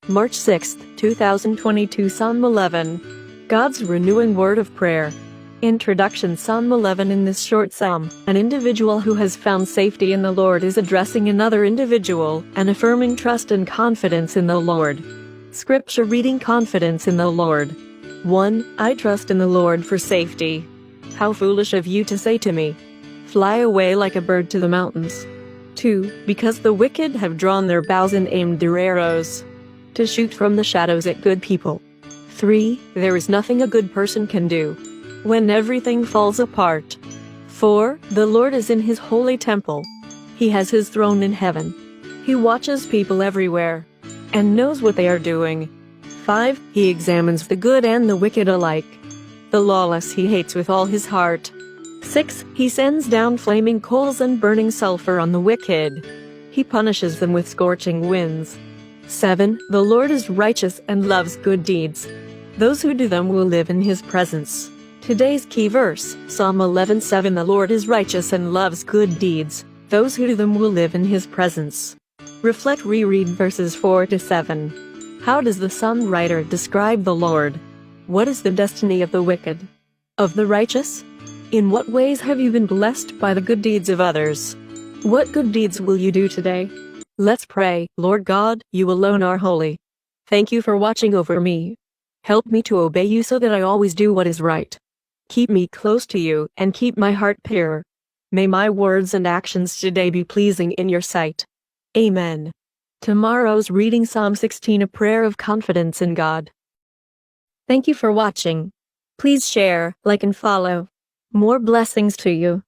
March 6, 2022. Psalm 11. God's renewing word of prayer. Introduction. Psalm 11. In this short psalm, an individual who has found safety in the Lord is addressing another individual and affirming trust and confidence in the Lord. Scripture reading. Confidence in the Lord. 1. I trust in the Lord for safety. How foolish of you to say to me, fly away like a bird to the mountains. 2. Because the wicked have drawn their bows and aimed their arrows to shoot from the shadows at good people. 3. There is nothing a good person can do when everything falls apart. 4. The Lord is in his holy temple. He has his throne in heaven. He watches people everywhere and knows what they are doing. 5. He examines the good and the wicked alike. The lawless he hates with all his heart. 6. He sends down flaming coals and burning sulfur on the wicked. He punishes them with scorching winds. 7. The Lord is righteous and loves good deeds. Those who do them will live in his presence. Today's key verse, Psalm 11:7. The Lord is righteous and loves good deeds. Those who do them will live in his presence. Reflect. Reread verses 4 to 7. How does the psalm writer describe the Lord? What is the destiny of the wicked? Of the righteous? In what ways have you been blessed by the good deeds of others? What good deeds will you do today? Let's pray. Lord God, you alone are holy. Thank you for watching over me. Help me to obey you so that I always do what is right. Keep me close to you and keep my heart pure. May my words and actions today be pleasing in your sight. Amen. Tomorrow's reading, Psalm 16, a prayer of confidence in God. Thank you for watching. Please share, like, and follow. More blessings to you.